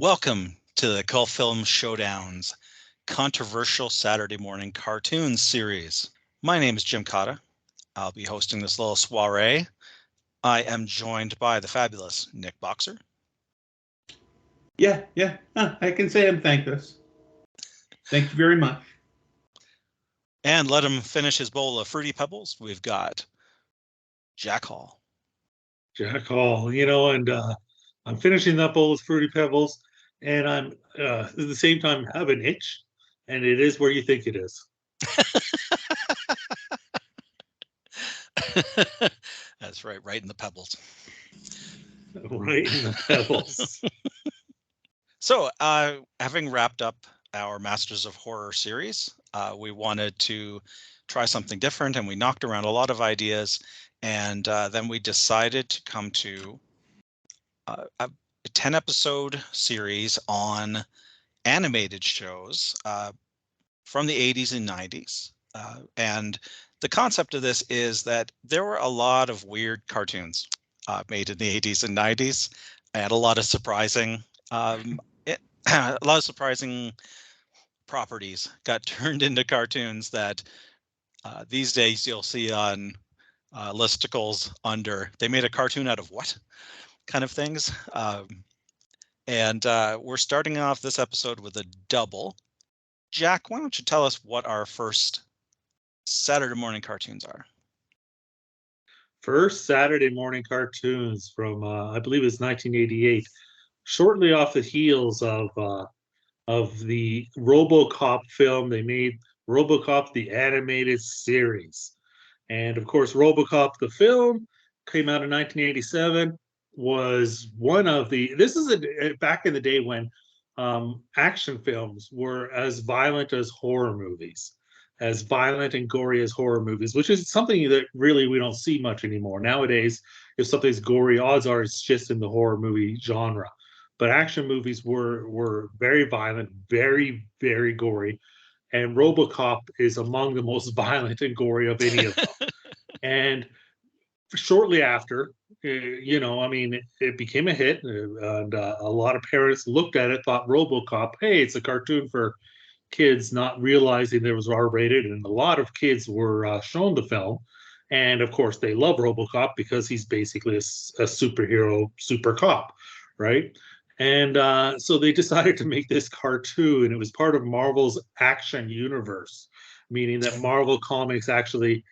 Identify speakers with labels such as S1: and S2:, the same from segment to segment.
S1: Welcome to the Cult Film Showdown's controversial Saturday morning cartoon series. My name is Jim Cotta. I'll be hosting this little soiree. I am joined by the fabulous Nick Boxer.
S2: Yeah. I can say I'm thankless. Thank you very much.
S1: And let him finish his bowl of Fruity Pebbles. We've got Jack Hall.
S2: Jack Hall, and I'm finishing that bowl of Fruity Pebbles, and I'm at the same time have an itch, and it is where you think it is.
S1: That's right in the pebbles.
S2: Right in the pebbles.
S1: So, having wrapped up our Masters of Horror series, we wanted to try something different, and we knocked around a lot of ideas, and then we decided to come to a 10-episode series on animated shows from the 80s and 90s. And the concept of this is that there were a lot of weird cartoons made in the 80s and 90s, and a lot of surprising properties got turned into cartoons that these days you'll see on listicles under "they made a cartoon out of what?" kind of things. And we're starting off this episode with a double. Jack, why don't you tell us what our first Saturday morning cartoons are?
S2: First Saturday morning cartoons from I believe it's 1988, shortly off the heels of the RoboCop film. They made RoboCop the animated series, and of course, RoboCop the film came out in 1987. Was one of the. This is back in the day when action films were as violent as horror movies, as violent and gory as horror movies, which is something that really we don't see much anymore. Nowadays, if something's gory, odds are it's just in the horror movie genre. But action movies were very violent, very, very gory. And RoboCop is among the most violent and gory of any of them. And shortly after, it became a hit, and a lot of parents looked at it, thought RoboCop, hey, it's a cartoon for kids, not realizing there was R-rated, and a lot of kids were shown the film. And of course, they love RoboCop because he's basically a superhero, super cop, right? And so they decided to make this cartoon. It was part of Marvel's Action Universe, meaning that Marvel Comics actually,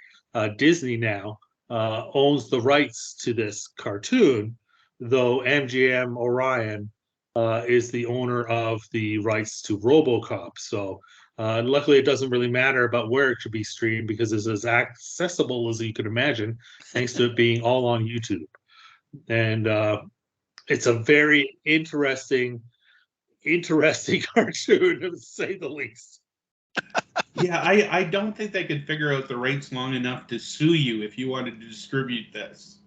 S2: Disney now, owns the rights to this cartoon, though MGM Orion is the owner of the rights to RoboCop. So luckily, it doesn't really matter about where it should be streamed because it's as accessible as you could imagine, thanks to it being all on YouTube. And it's a very interesting cartoon, to say the least.
S3: Yeah, I don't think they could figure out the rights long enough to sue you if you wanted to distribute this.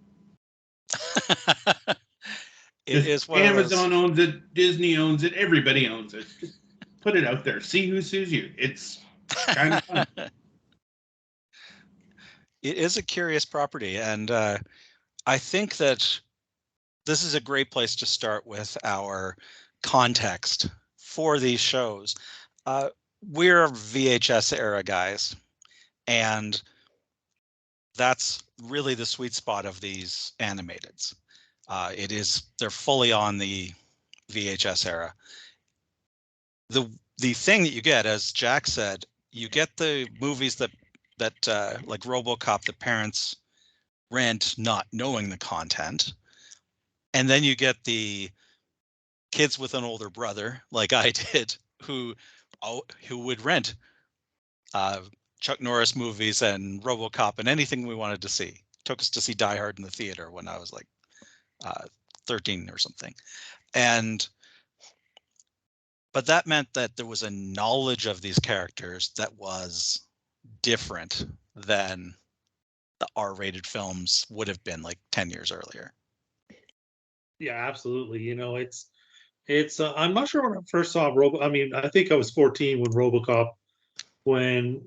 S1: It is one
S3: Amazon owns it, Disney owns it, everybody owns it. Just put it out there. See who sues you. It's kind of fun.
S1: It is a curious property, and I think that this is a great place to start with our context for these shows. We're VHS era guys, and that's really the sweet spot of these animateds. They're fully on the VHS era. The thing that you get, as Jack said, you get the movies that like RoboCop, the parents rent not knowing the content, and then you get the kids with an older brother, like I did, who would rent Chuck Norris movies and RoboCop and anything we wanted to see. Took us to see Die Hard in the theater when I was like 13 or something. But that meant that there was a knowledge of these characters that was different than the R-rated films would have been like 10 years earlier.
S2: Yeah, absolutely. It's I'm not sure when I first saw I think I was 14 when RoboCop, when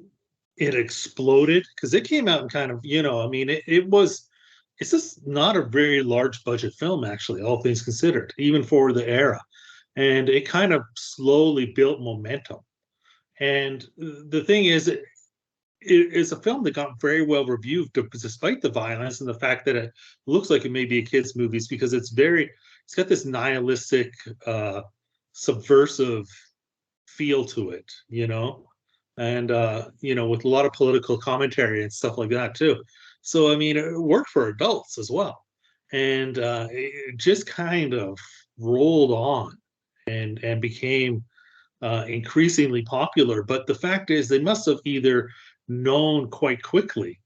S2: it exploded, because it came out in kind of, it's just not a very large budget film, actually, all things considered, even for the era. and it kind of slowly built momentum. And the thing is, it is a film that got very well reviewed, despite the violence and the fact that it looks like it may be a kids' movie, because it's got this nihilistic, subversive feel to it, and with a lot of political commentary and stuff like that too. So I mean, it worked for adults as well, and it just kind of rolled on and became increasingly popular. But the fact is, they must have either known quite quickly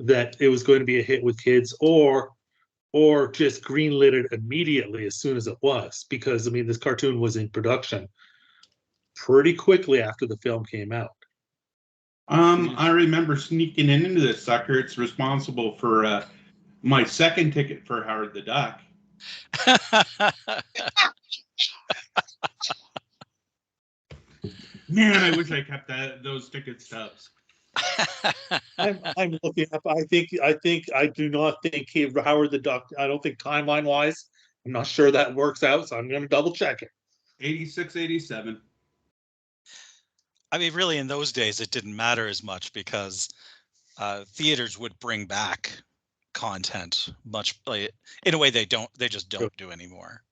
S2: that it was going to be a hit with kids, or just greenlit it immediately as soon as it was, because I mean, this cartoon was in production pretty quickly after the film came out.
S3: I remember sneaking into this sucker. It's responsible for my second ticket for Howard the Duck. Man, I wish I kept those ticket stubs.
S2: I'm looking up. I do not think Howard the Duck. I don't think timeline wise, I'm not sure that works out. So I'm going to double check it.
S3: 86, 87.
S1: I mean, really, in those days, it didn't matter as much because theaters would bring back content much in a way they just don't do anymore.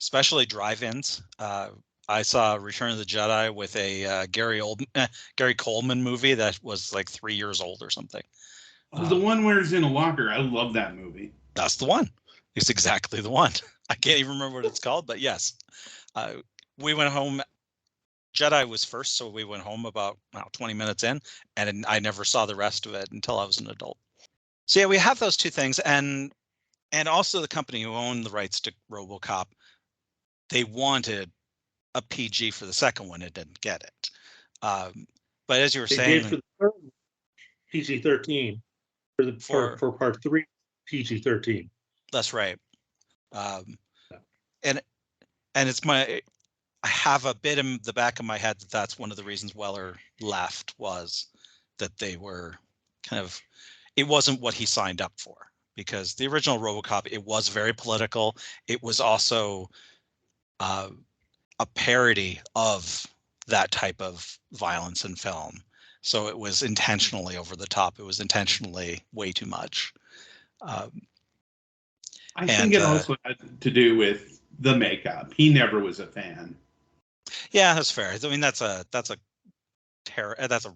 S1: Especially drive-ins. I saw Return of the Jedi with a Gary Coleman movie that was like 3 years old or something.
S3: The one where he's in a locker. I love that movie.
S1: That's the one. It's exactly the one. I can't even remember what it's called, but yes. We went home. Jedi was first, so we went home about 20 minutes in, and I never saw the rest of it until I was an adult. So yeah, we have those two things, and also the company who owned the rights to RoboCop, they wanted a PG for the second one. It didn't get it. But as you were saying,
S2: did for the third PG-13 for part 3, PG-13.
S1: That's right. And it's I have a bit in the back of my head that that's one of the reasons Weller left, was that they were it wasn't what he signed up for, because the original RoboCop, it was very political. It was also a parody of that type of violence in film. So it was intentionally over the top. It was intentionally way too much.
S3: I think it also had to do with the makeup. He never was a fan. Yeah,
S1: that's fair. I mean, that's a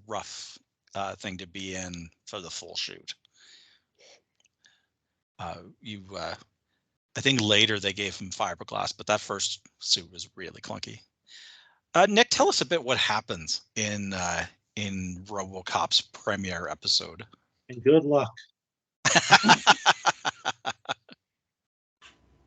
S1: rough thing to be in for the full shoot. I think later they gave him fiberglass, but that first suit was really clunky. Nick, tell us a bit what happens in RoboCop's premiere episode.
S2: And good luck.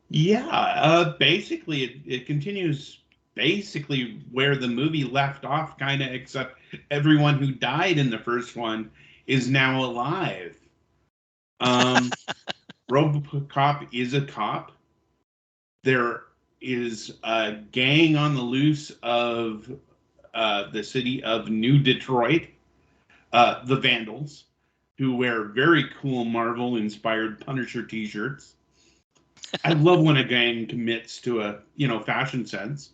S3: Yeah, basically it continues basically where the movie left off, kind of, except everyone who died in the first one is now alive. RoboCop is a cop. There is a gang on the loose of the city of New Detroit, the Vandals, who wear very cool Marvel-inspired Punisher t-shirts. I love when a gang commits to a fashion sense.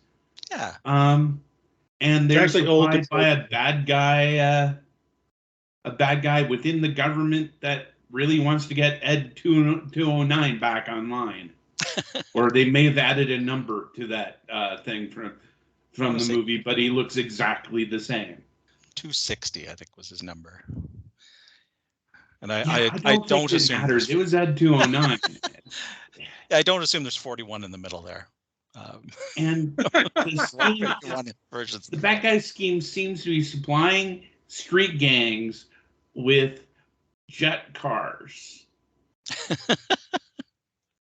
S1: Yeah.
S3: And they're supplied by a bad guy within the government that really wants to get Ed 209 back online. Or they may have added a number to that thing from the movie, but he looks exactly the same.
S1: 260, I think, was his number. And
S3: I don't assume it matters. It was Ed 209.
S1: I don't assume there's 41 in the middle there.
S3: And the bad guy scheme seems to be supplying street gangs with jet cars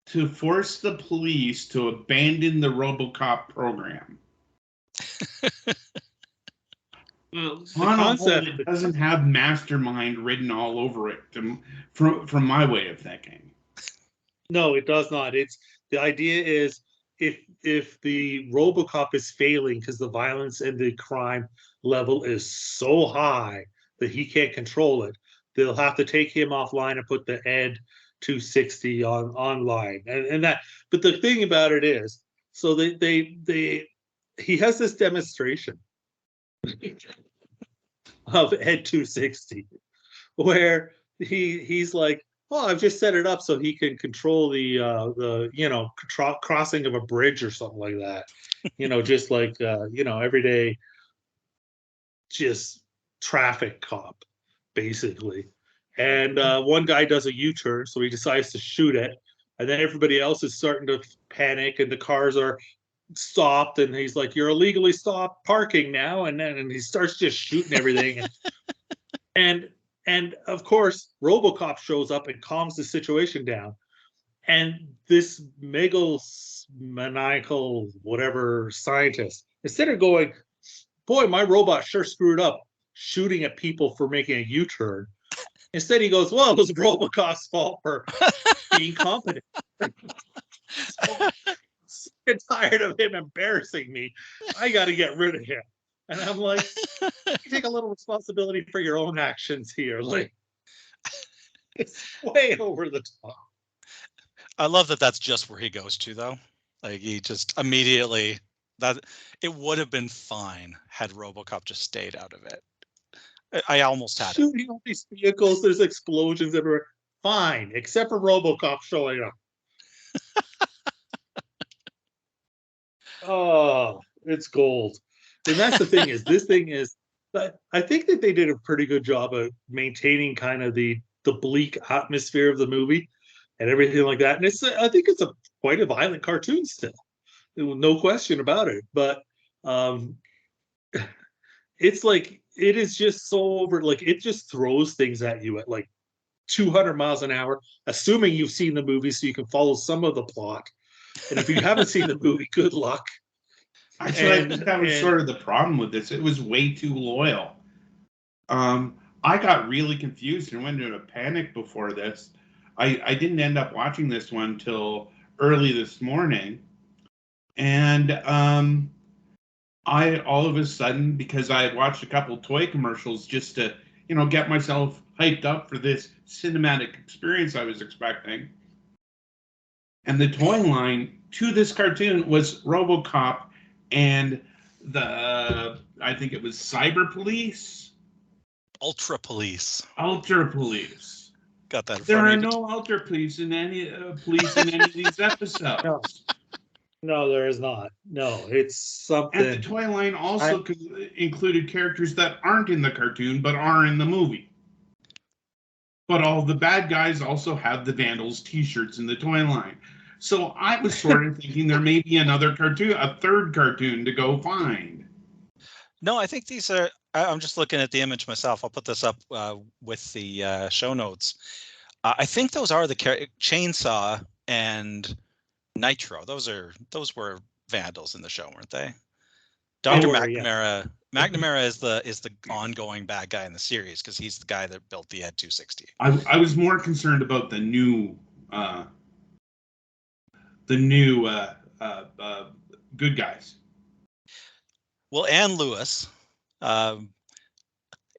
S3: to force the police to abandon the RoboCop program.
S2: Well,
S3: on a whole, it doesn't have mastermind written all over it, from my way of thinking.
S2: No, it does not. The idea is if the RoboCop is failing because the violence and the crime level is so high that he can't control it, they'll have to take him offline and put the Ed 260 online. And that. But the thing about it is, So he has this demonstration of Ed 260 where he's like, oh, I've just set it up so he can control the crossing of a bridge or something like that. Just like everyday just traffic cop, basically. And one guy does a U-turn, so he decides to shoot it. And then everybody else is starting to panic, and the cars are stopped. And he's like, "You're illegally stopped parking now." And he starts just shooting everything. and of course, RoboCop shows up and calms the situation down. And this megalomaniacal whatever scientist, instead of going, boy, my robot sure screwed up shooting at people for making a U-turn. Instead, he goes, well, it was RoboCop's fault for being competent. So, I'm tired of him embarrassing me. I got to get rid of him. And I'm like, you take a little responsibility for your own actions here. Like, it's way over the top.
S1: I love that that's just where he goes to, though. Like, he just immediately, that it would have been fine had RoboCop just stayed out of it. I almost had it.
S2: Shooting all these vehicles, there's explosions everywhere. Fine, except for RoboCop showing up. Oh, it's gold. And that's the thing is, this thing is, I think that they did a pretty good job of maintaining kind of the bleak atmosphere of the movie and everything like that. And I think it's quite a violent cartoon still, no question about it. But it's like, it is just so over, like it just throws things at you at like 200 miles an hour, assuming you've seen the movie so you can follow some of the plot. And if you haven't seen the movie, good luck.
S3: Actually, I think that was sort of the problem with this. It was way too loyal. I got really confused and went into a panic before this. I didn't end up watching this one till early this morning. And I all of a sudden, because I had watched a couple toy commercials just to, get myself hyped up for this cinematic experience I was expecting. And the toy line to this cartoon was RoboCop and I think it was Cyber Police?
S1: Ultra Police.
S3: Ultra Police.
S1: Got that.
S3: There are no Ultra Police in any of these episodes.
S2: No, there is not. No, it's something.
S3: And the toy line also included characters that aren't in the cartoon but are in the movie. But all the bad guys also have the Vandals t-shirts in the toy line. So I was sort of thinking there may be another cartoon, a third cartoon to go find.
S1: No, I think these are, I'm just looking at the image myself. I'll put this up with the show notes. I think those are the Chainsaw and Nitro. Those were Vandals in the show, weren't they? Dr. McNamara. Yeah. McNamara is the ongoing bad guy in the series because he's the guy that built the Ed 260.
S3: I was more concerned about the new good guys.
S1: Well, Ann Lewis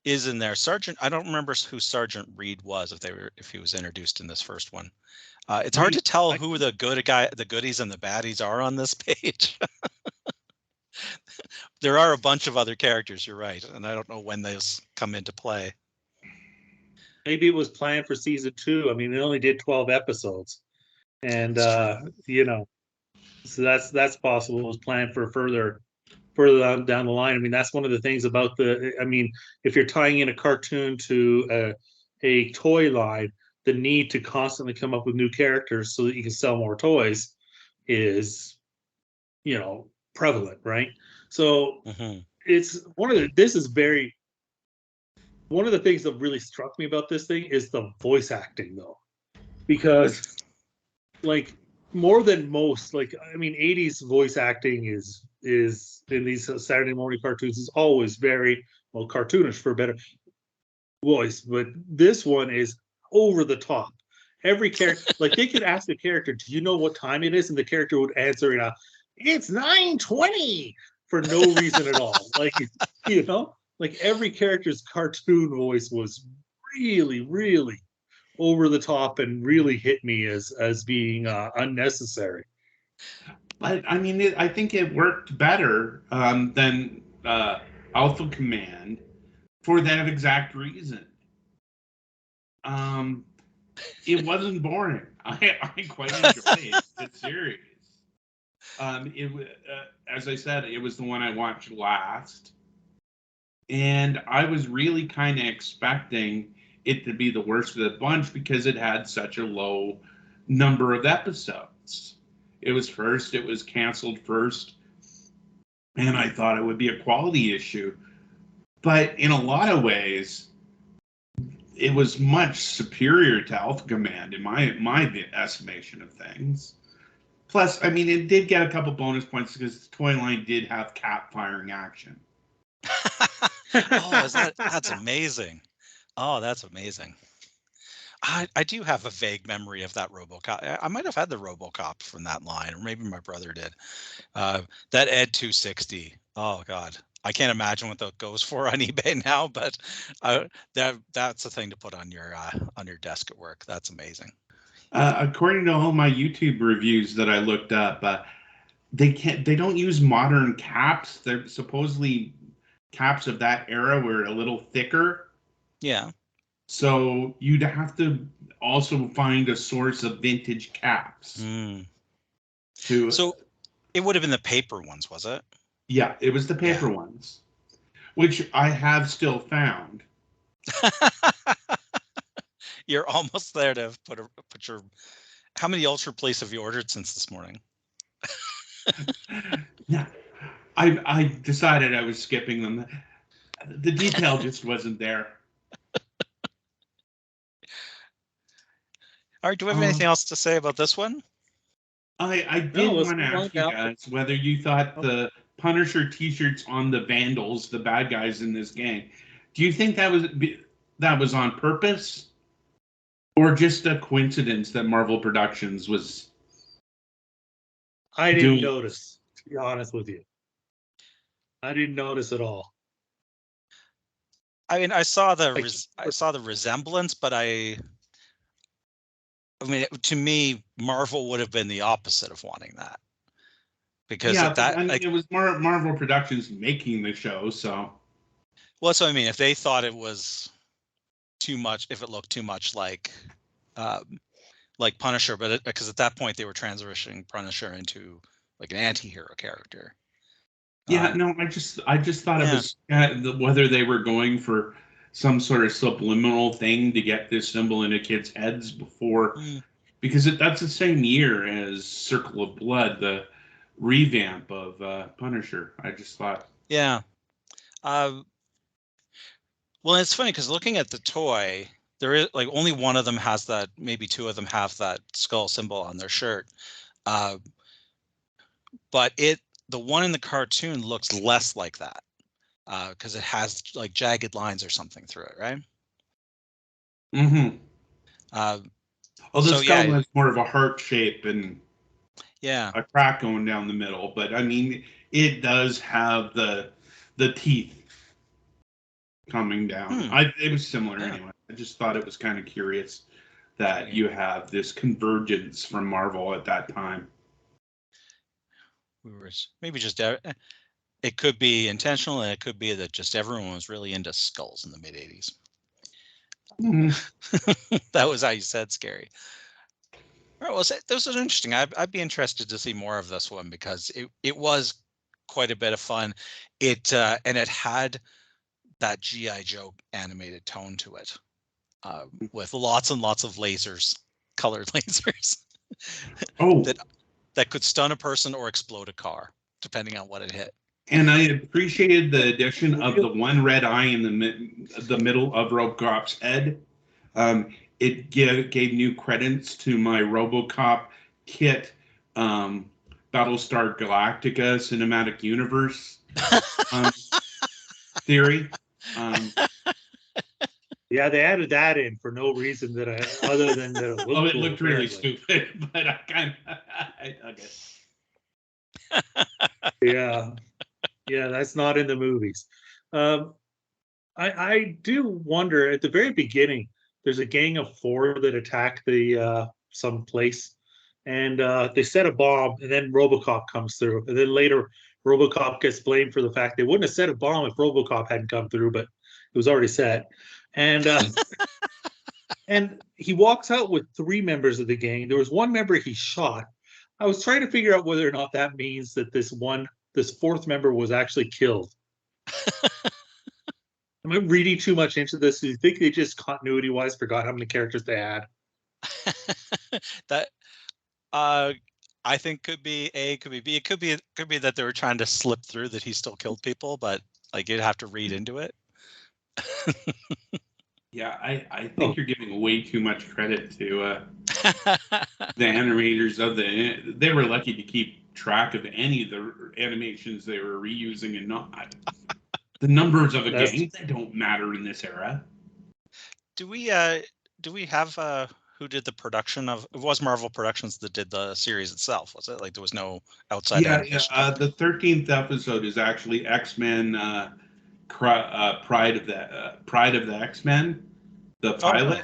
S1: is in there. Sergeant, I don't remember who Sergeant Reed was if he was introduced in this first one. It's hard to tell who the goodies and the baddies are on this page. There are a bunch of other characters, you're right, and I don't know when those come into play.
S2: Maybe it was planned for season 2. I mean, it only did 12 episodes. And so that's possible. It was planned for further down the line. I mean, that's one of the things about if you're tying in a cartoon to a toy line, the need to constantly come up with new characters so that you can sell more toys is, prevalent, right? So it's one of the things that really struck me about this thing is the voice acting, though, because like more than most, 80s voice acting is in these Saturday morning cartoons is always very cartoonish for a better voice, but this one is over the top. Every character, like they could ask a character, "Do you know what time it is?" and the character would answer, "It's 9:20," for no reason at all. Like every character's cartoon voice was really, really over the top and really hit me as being unnecessary.
S3: I mean, I think it worked better than Alpha Command for that exact reason. It wasn't boring. I quite enjoyed the series. As I said, it was the one I watched last, and I was really kind of expecting it to be the worst of the bunch because it had such a low number of episodes. It was canceled first, and I thought it would be a quality issue. But in a lot of ways, it was much superior to Alpha Command in my estimation of things. Plus, I mean, it did get a couple bonus points because the toy line did have cap firing action.
S1: That's amazing. Oh, that's amazing. I do have a vague memory of that RoboCop. I might have had the RoboCop from that line, or maybe my brother did. That Ed 260. Oh God, I can't imagine what that goes for on eBay now, but that's a thing to put on your desk at work. That's amazing.
S3: According to all my YouTube reviews that I looked up, they don't use modern caps. They're supposedly caps of that era were a little thicker.
S1: Yeah.
S3: So you'd have to also find a source of vintage caps.
S1: So it would have been the paper ones, was it?
S3: Yeah, it was the paper ones, which I have still found.
S1: You're almost there to put your. How many Ultra Plates have you ordered since this morning?
S3: Yeah, I decided I was skipping them. The detail just wasn't there.
S1: All right, do we have anything else to say about this one?
S3: I did want to ask you guys whether you thought the Punisher T-shirts on the Vandals, the bad guys in this gang, do you think that was on purpose, or just a coincidence that Marvel Productions was?
S2: I didn't notice, to be honest with you. I didn't notice at all.
S1: I mean, I saw the resemblance, but I mean, to me, Marvel would have been the opposite of wanting that, because
S3: it was Marvel Productions making the show, so.
S1: Well, so I mean, if they thought it was too much, if it looked too much like Punisher, but because at that point they were transitioning Punisher into like an anti-hero character.
S3: Yeah, no, I just thought it was whether they were going for some sort of subliminal thing to get this symbol into kids' heads before, because that's the same year as Circle of Blood, the revamp of Punisher. I just thought.
S1: Yeah. Well, it's funny because looking at the toy, there is like only one of them has that. Maybe two of them have that skull symbol on their shirt, but the one in the cartoon looks less like that. Because it has like jagged lines or something through it, right?
S3: Mm-hmm. The skull has more of a heart shape and a crack going down the middle. But I mean, it does have the teeth coming down. It was similar anyway. I just thought it was kind of curious that you have this convergence from Marvel at that time.
S1: We were maybe just. It could be intentional, and it could be that just everyone was really into skulls in the mid '80s. That was how you said scary. All right, well, this was interesting. I'd be interested to see more of this one because it was quite a bit of fun. And it had that G.I. Joe animated tone to it, with lots and lots of lasers, colored lasers. That could stun a person or explode a car, depending on what it hit.
S3: And I appreciated the addition of the one red eye in the middle of RoboCop's head. It gave new credits to my RoboCop kit, Battlestar Galactica cinematic universe theory.
S2: Yeah, they added that in for no reason other than that it looked
S3: it looked really stupid, but I kind of dug
S2: it. Yeah, that's not in the movies. I do wonder, at the very beginning, there's a gang of 4 that attack some place, and they set a bomb, and then RoboCop comes through, and then later RoboCop gets blamed for the fact they wouldn't have set a bomb if RoboCop hadn't come through, but it was already set, and and he walks out with 3 members of the gang. There was one member he shot. I was trying to figure out whether or not that means that this 4th member was actually killed. Am I reading too much into this? Do you think they just continuity-wise forgot how many characters they had?
S1: That I think could be A, could be B. It could be that they were trying to slip through that he still killed people, but like you'd have to read into it.
S3: Yeah, I think you're giving way too much credit to the animators of the. They were lucky to keep track of any of the animations they were reusing and not. The numbers of a gang, they don't matter in this era.
S1: Do we have who did the production of? It was Marvel Productions that did the series itself, was it? Like there was no outside animation.
S3: Yeah. The 13th episode is actually X-Men. Pride of the X-Men, the pilot.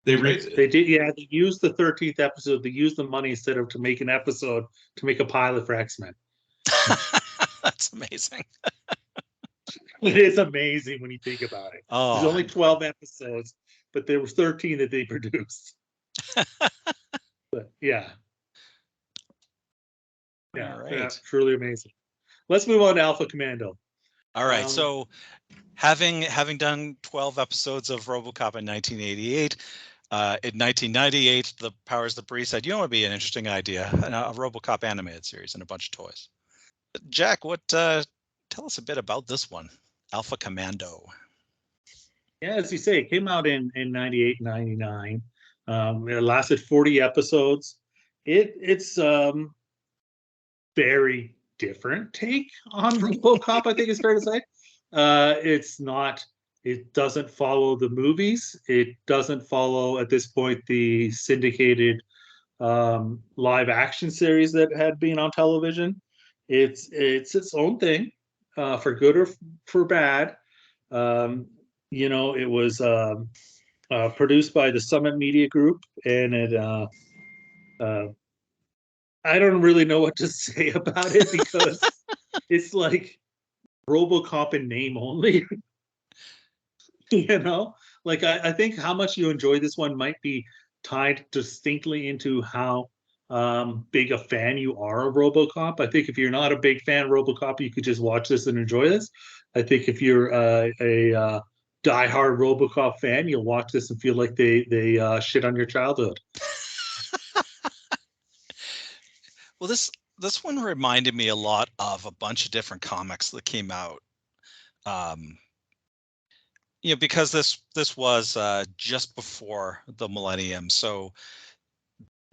S3: They
S2: did, yeah. They used the 13th episode. They used the money instead of to make an episode to make a pilot for X-Men.
S1: That's amazing.
S2: It is amazing when you think about it.
S1: Oh,
S2: there's only 12 episodes, but there were 13 that they produced. But yeah,
S1: right.
S2: Yeah, truly amazing. Let's move on to Alpha Commando.
S1: All right, so having done 12 episodes of RoboCop in 1988, in 1998, the powers that be said, "You know, it would be an interesting idea, a RoboCop animated series and a bunch of toys." Jack, tell us a bit about this one, Alpha Commando.
S2: Yeah, as you say, it came out in 98, 99. It lasted 40 episodes. It's very different take on RoboCop, I think it's fair to say. It doesn't follow the movies. It doesn't follow, at this point, the syndicated live action series that had been on television. It's its own thing, for good or for bad. It was produced by the Summit Media Group, and I don't really know what to say about it because it's like RoboCop in name only. I think how much you enjoy this one might be tied distinctly into how big a fan you are of RoboCop. I think if you're not a big fan of RoboCop, you could just watch this and enjoy this. I think if you're a diehard RoboCop fan, you'll watch this and feel like they shit on your childhood.
S1: Well, this one reminded me a lot of a bunch of different comics that came out. Because this was just before the millennium, so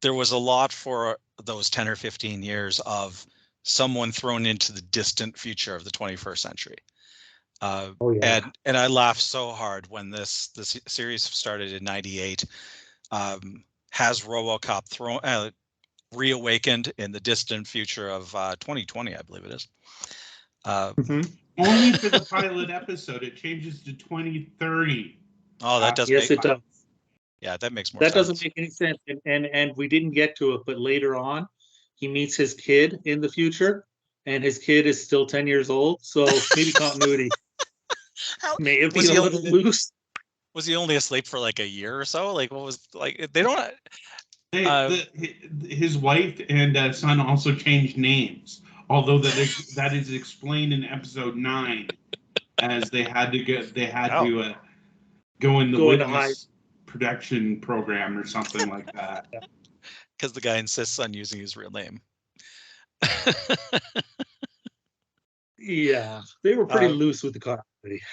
S1: there was a lot for those 10 or 15 years of someone thrown into the distant future of the 21st century. And I laughed so hard when this series started in 98. Has RoboCop reawakened in the distant future of 2020, I believe it is.
S3: Only for the pilot episode, it changes to 2030.
S1: Oh, that does.
S2: Yes, it does.
S1: Yeah, that makes more
S2: sense. That doesn't
S1: sense.
S2: make any sense. And we didn't get to it, but later on, he meets his kid in the future, and his kid is still 10 years old. So maybe continuity may have been a little loose.
S1: Was he only asleep for like a year or so? Like, what was like? They don't.
S3: His wife and son also changed names, although that is explained in episode 9, as they had to go in the witness protection program or something like that.
S1: Because the guy insists on using his real name.
S2: Yeah, they were pretty loose with the continuity.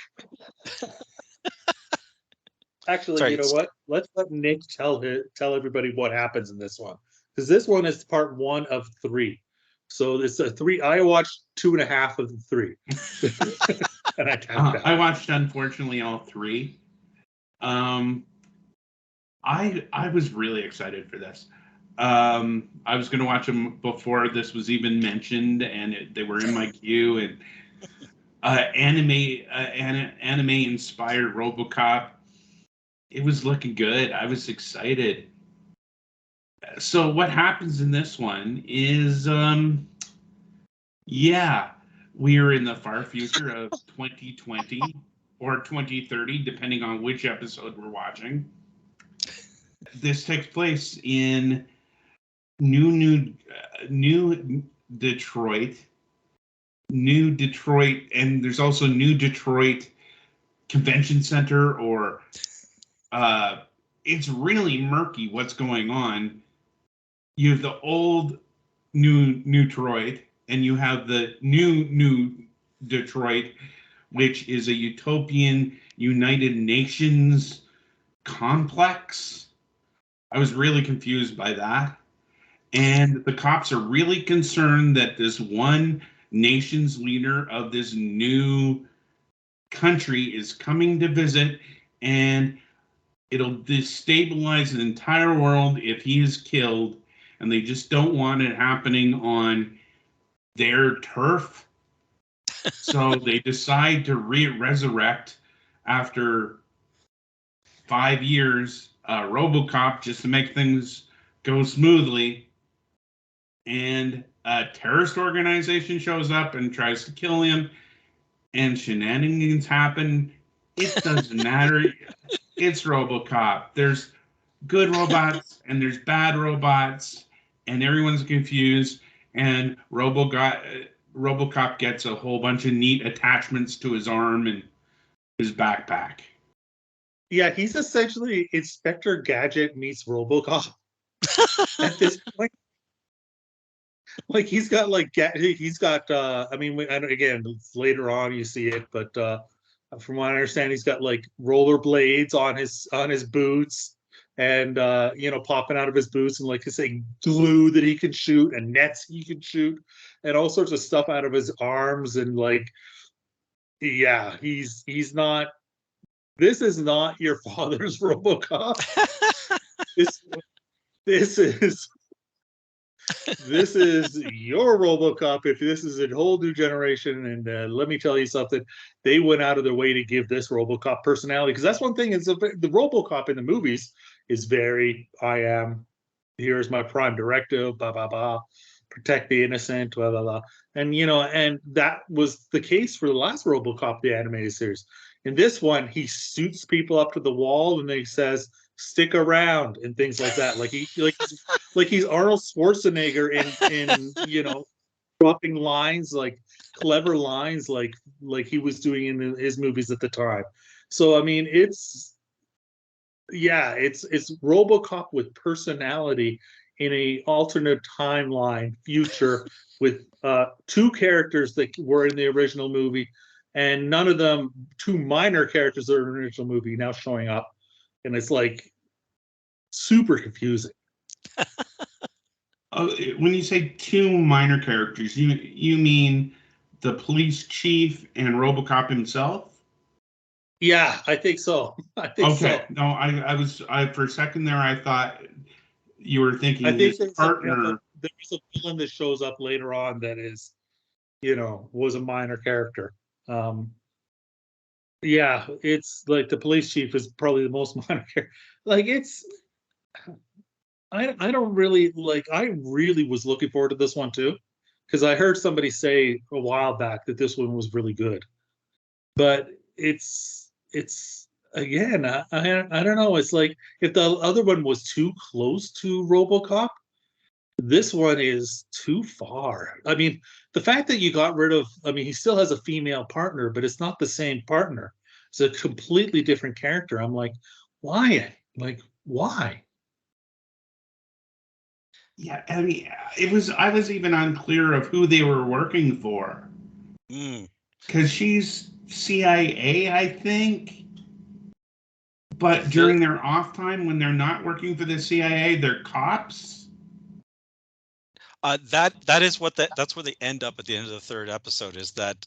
S2: Actually, sorry, you know what? Let's let Nick tell everybody what happens in this one, because this one is part 1 of 3. So it's a 3. I watched 2.5 of the 3, and I tapped out.
S3: I watched, unfortunately, all 3. I was really excited for this. I was going to watch them before this was even mentioned, and they were in my queue. And anime-inspired RoboCop. It was looking good. I was excited. So what happens in this one is, yeah, we are in the far future of 2020 or 2030, depending on which episode we're watching. This takes place in New Detroit, and there's also New Detroit Convention Center, or it's really murky what's going on. You have the old New Detroit, and you have the new Detroit, which is a utopian United Nations complex. I was really confused by that. And the cops are really concerned that this one nation's leader of this new country is coming to visit, and it'll destabilize the entire world if he is killed, and they just don't want it happening on their turf. So they decide to resurrect after 5 years, RoboCop, just to make things go smoothly. And a terrorist organization shows up and tries to kill him, and shenanigans happen. It doesn't matter. It's RoboCop. There's good robots and there's bad robots, and everyone's confused. And RoboCop gets a whole bunch of neat attachments to his arm and his backpack.
S2: Yeah, he's essentially Inspector Gadget meets RoboCop at this point. Like he's got I mean, again, later on you see it, but from what I understand, he's got like rollerblades on his boots, and popping out of his boots, and like this like glue that he can shoot, and nets he can shoot, and all sorts of stuff out of his arms, and like, yeah, he's not. This is not your father's RoboCop. This is this is your RoboCop. If this is a whole new generation, and let me tell you something, they went out of their way to give this RoboCop personality, because that's one thing is the RoboCop in the movies is very, I am, here's my prime directive, blah blah blah, protect the innocent, blah blah blah, and and that was the case for the last RoboCop, the animated series. In this one, he suits people up to the wall, and he says, "Stick around," and things like that. Like he's Arnold Schwarzenegger in dropping lines, like clever lines, like he was doing in his movies at the time. So I mean, it's RoboCop with personality in a alternate timeline future with two characters that were in the original movie, and none of them, two minor characters that are in the original movie, now showing up, and it's like super confusing.
S3: When you say two minor characters, you mean the police chief and RoboCop himself?
S2: Yeah, I think so. I think
S3: okay.
S2: so.
S3: No, I for a second there, I thought you were thinking
S2: I think
S3: his partner.
S2: There's a villain that shows up later on that is, was a minor character. Yeah, it's like the police chief is probably the most minor character. Like it's, I don't really like. I really was looking forward to this one too, because I heard somebody say a while back that this one was really good, but it's again, I don't know. It's like if the other one was too close to RoboCop, this one is too far. I mean, the fact that you got rid of, I mean, he still has a female partner, but it's not the same partner. It's a completely different character. I'm like, why? Like, why?
S3: Yeah, I mean, I was even unclear of who they were working for. Because she's CIA, I think. But during their off time, when they're not working for the CIA, they're cops.
S1: That's where they end up at the end of the third episode, is that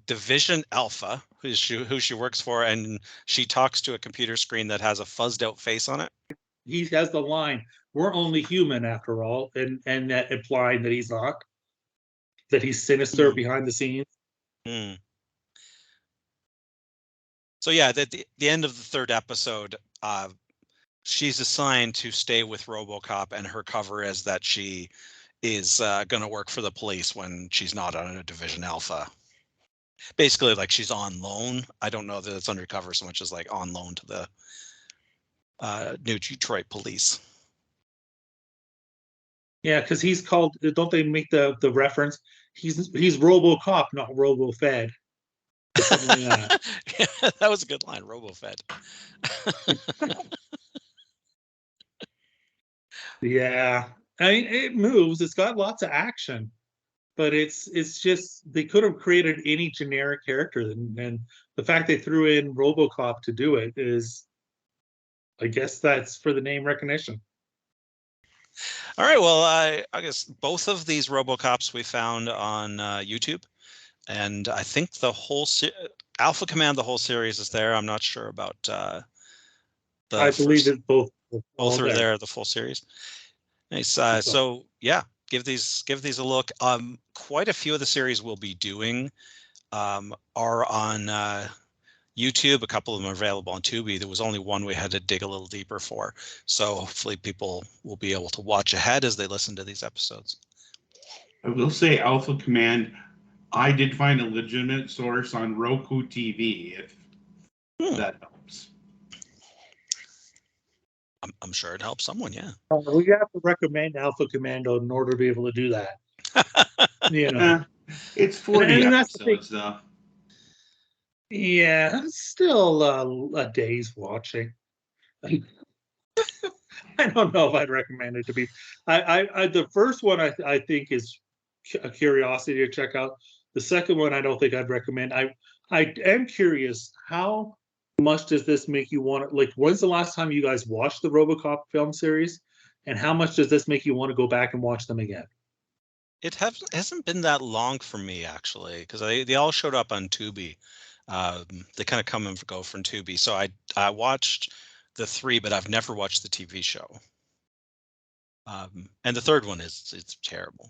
S1: Division Alpha, who she works for, and she talks to a computer screen that has a fuzzed out face on it.
S2: He has the line, "We're only human after all," and that implying that he's not, that he's sinister behind the scenes.
S1: So yeah, the end of the third episode she's assigned to stay with RoboCop, and her cover is that she is going to work for the police when she's not on a Division Alpha. Basically, like she's on loan. I don't know that it's undercover so much as like on loan to the New Detroit police.
S2: Yeah, because he's called. Don't they make the reference? He's RoboCop, not RoboFed. Or something like that.
S1: Yeah, that was a good line, RoboFed.
S2: Yeah, I mean it moves. It's got lots of action, but it's just they could have created any generic character, and the fact they threw in RoboCop to do it is, I guess that's for the name recognition.
S1: All right, well, I guess both of these RoboCops we found on YouTube, and I think the whole Alpha Command, the whole series is there. I'm not sure about the
S2: I believe
S1: first.
S2: it's both
S1: Both are there, the full series. Nice. So yeah, give these a look. Quite a few of the series we'll be doing are on YouTube. A couple of them are available on Tubi. There was only one we had to dig a little deeper for. So hopefully people will be able to watch ahead as they listen to these episodes.
S3: I will say Alpha Command, I did find a legitimate source on Roku TV, if that helps.
S1: I'm sure it helps someone, yeah.
S2: We have to recommend Alpha Commando in order to be able to do that. You know,
S3: it's 40
S2: and
S3: episodes, though.
S2: Yeah, still a day's watching. I don't know if I'd recommend it to be. I the first one I think is a curiosity to check out. The second one I don't think I'd recommend. I am curious, how much does this make you want to, like, when's the last time you guys watched the RoboCop film series, and how much does this make you want to go back and watch them again?
S1: It hasn't been that long for me, actually, because they all showed up on Tubi. They kind of come and go from Tubi. So I watched the 3, but I've never watched the TV show. And the third one it's terrible.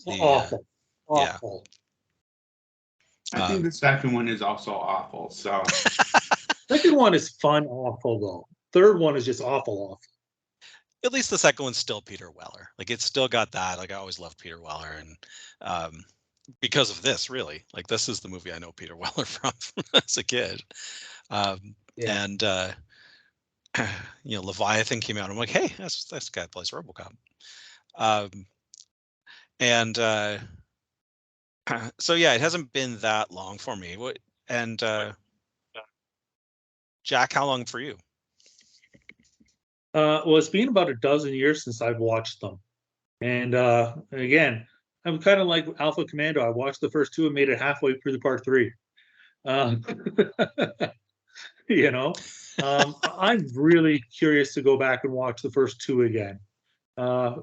S2: Awful.
S1: Yeah.
S3: I think the second one is also awful. So
S2: second one is fun, awful though. Third one is just awful.
S1: At least the second one's still Peter Weller. Like it's still got that. Like I always loved Peter Weller, and because of this, really, like this is the movie I know Peter Weller from as a kid. And Leviathan came out. I'm like, hey, that's the guy that plays RoboCop. So yeah, it hasn't been that long for me. And Jack, how long for you?
S2: Well, it's been about a dozen years since I've watched them. And again, I'm kind of like Alpha Commando. I watched the first 2 and made it halfway through the part 3. I'm really curious to go back and watch the first 2 again. I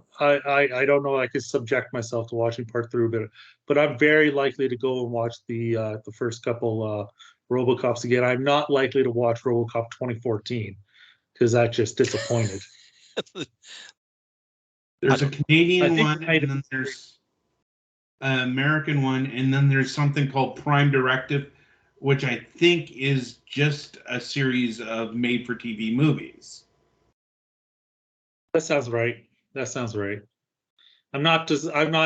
S2: don't know. I could subject myself to watching part 3, but I'm very likely to go and watch the first couple RoboCops again. I'm not likely to watch RoboCop 2014 because that just disappointed.
S3: There's a Canadian one, and then there's an American one, and then there's something called Prime Directive, which I think is just a series of made-for-TV movies.
S2: That sounds right. I'm not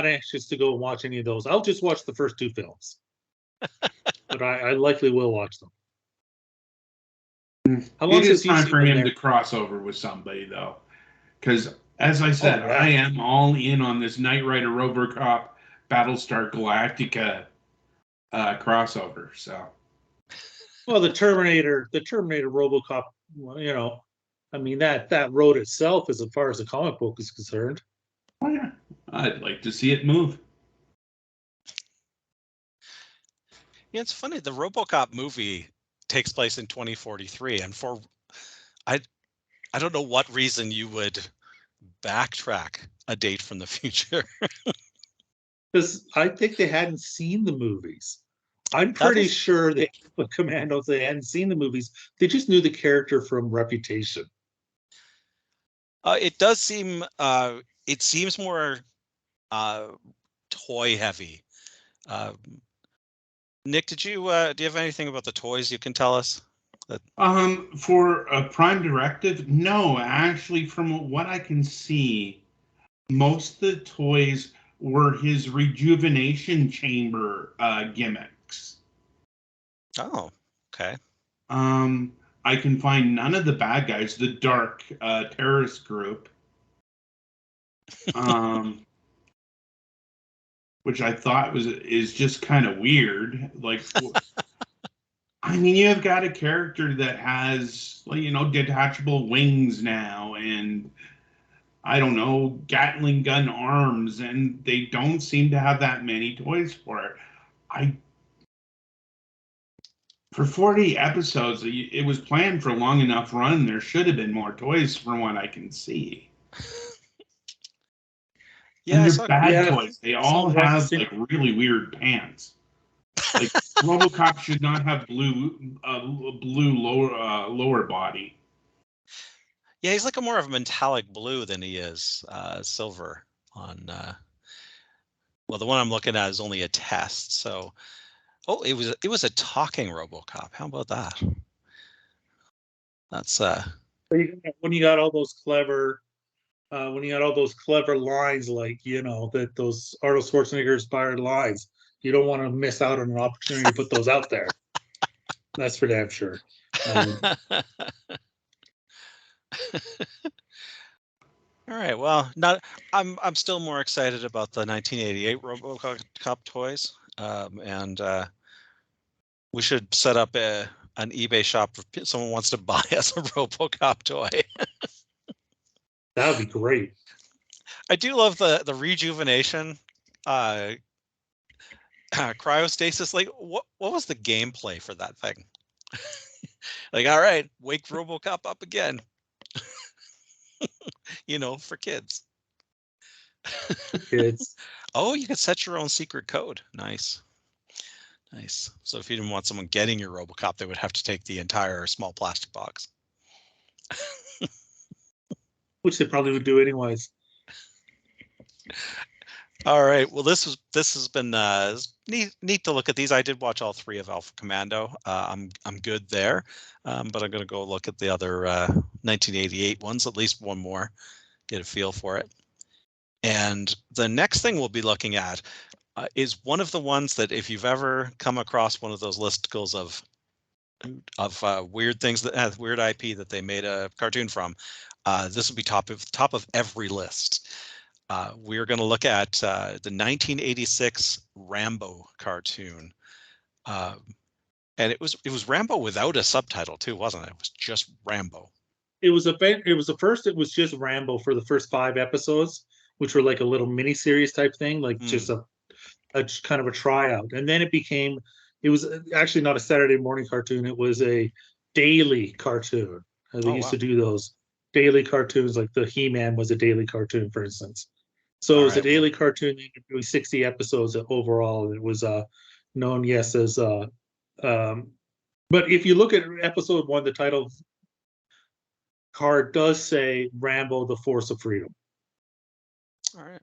S2: anxious to go and watch any of those. I'll just watch the first 2 films, but I likely will watch them.
S3: How long it is time for him to cross over with somebody, though, because as I said, I am all in on this Knight Rider RoboCop Battlestar Galactica crossover. So,
S2: well, the Terminator RoboCop, I mean that road itself, as far as the comic book is concerned.
S3: Oh yeah, I'd like to see it move.
S1: Yeah, it's funny. The RoboCop movie takes place in 2043, and I don't know what reason you would backtrack a date from the future.
S2: Because I think they hadn't seen the movies. I'm pretty sure the Commandos, they hadn't seen the movies. They just knew the character from Reputation.
S1: It does seem. It seems more toy heavy. Nick, do you have anything about the toys you can tell us?
S3: For a Prime Directive, no. Actually, from what I can see, most of the toys were his rejuvenation chamber gimmicks.
S1: Oh, okay.
S3: I can find none of the bad guys, the DARC terrorist group. Which I thought is just kind of weird. Like, I mean, you have got a character that has, detachable wings now, and I don't know, Gatling gun arms, and they don't seem to have that many toys for it. For 40 episodes, it was planned for a long enough run. There should have been more toys from what I can see.
S1: Yeah,
S3: and they're bad toys. They all have
S2: like
S3: like really weird pants. Like RoboCop should not have blue lower body.
S1: Yeah, he's like a more of a metallic blue than he is silver on. Well, the one I'm looking at is only a test. So, oh, it was a talking RoboCop. How about that? That's
S2: when you got all those clever lines, like that those Arnold Schwarzenegger inspired lines, you don't want to miss out on an opportunity to put those out there. That's for damn sure.
S1: All right. Well, I'm still more excited about the 1988 RoboCop toys, and we should set up an eBay shop if someone wants to buy us a RoboCop toy.
S2: That would be great.
S1: I do love the rejuvenation, cryostasis. Like, what was the gameplay for that thing? Like, all right, wake RoboCop up again. For kids.
S2: Kids.
S1: Oh, you could set your own secret code. Nice. So if you didn't want someone getting your RoboCop, they would have to take the entire small plastic box.
S2: Which they probably would do anyways.
S1: All right. Well, this has been neat to look at these. I did watch all 3 of Alpha Commando. I'm good there, but I'm going to go look at the other 1988 ones, at least one more, get a feel for it. And the next thing we'll be looking at is one of the ones that, if you've ever come across one of those listicles of weird things that have weird IP that they made a cartoon from, this will be top of every list. We're going to look at the 1986 Rambo cartoon, and it was Rambo without a subtitle too, wasn't it? It was just Rambo.
S2: It was just Rambo for the first 5 episodes, which were like a little mini series type thing, like just a kind of a tryout, and then it was actually not a Saturday morning cartoon. It was a daily cartoon. They used to do those daily cartoons, like the He-Man was a daily cartoon, for instance. So it was a daily cartoon. They were doing 60 episodes overall, and it was known, yes, as but if you look at episode 1, the title card does say Rambo: The Force of Freedom.
S1: All right.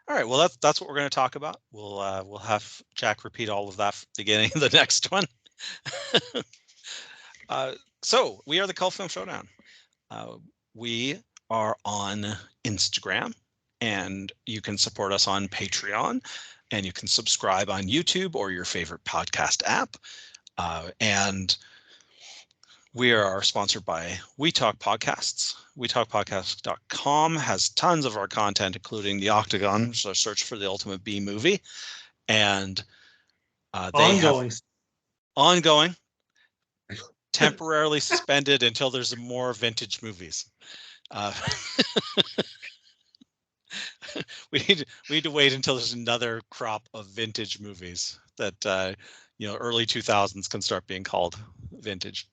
S1: All right. Well, that's what we're going to talk about. We'll have Jack repeat all of that at the beginning of the next one. So we are the Cult Film Showdown. We are on Instagram, and you can support us on Patreon, and you can subscribe on YouTube or your favorite podcast app. And we are sponsored by We Talk Podcasts. WeTalkPodcast.com has tons of our content, including The Octagon, so search for the ultimate B movie. And they have ongoing, temporarily suspended until there's more vintage movies. We need to wait until there's another crop of vintage movies that early 2000s can start being called vintage.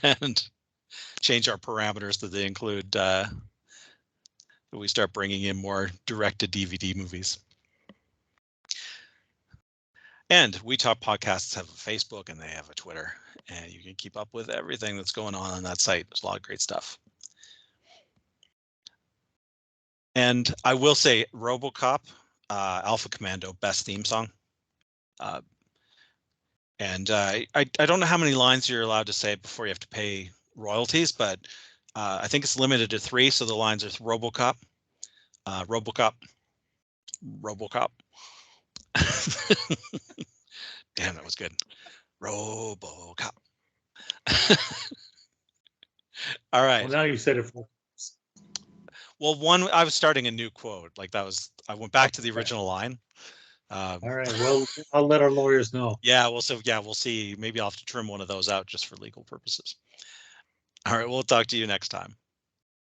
S1: And change our parameters that they include that we start bringing in more direct-to-DVD movies. And We Talk Podcasts have a Facebook and they have a Twitter, and you can keep up with everything that's going on that site. There's a lot of great stuff. And I will say, RoboCop, Alpha Commando, best theme song. And I don't know how many lines you're allowed to say before you have to pay royalties, but I think it's limited to 3. So the lines are RoboCop, RoboCop, RoboCop. Damn, that was good. RoboCop. All right.
S2: Well, now you said it.
S1: Well, I was starting a new quote. Like that was, I went back to the
S2: Okay.
S1: original line.
S2: All right. Well, I'll let our lawyers know.
S1: Yeah. Well, so yeah, we'll see. Maybe I'll have to trim one of those out just for legal purposes. All right. We'll talk to you next time.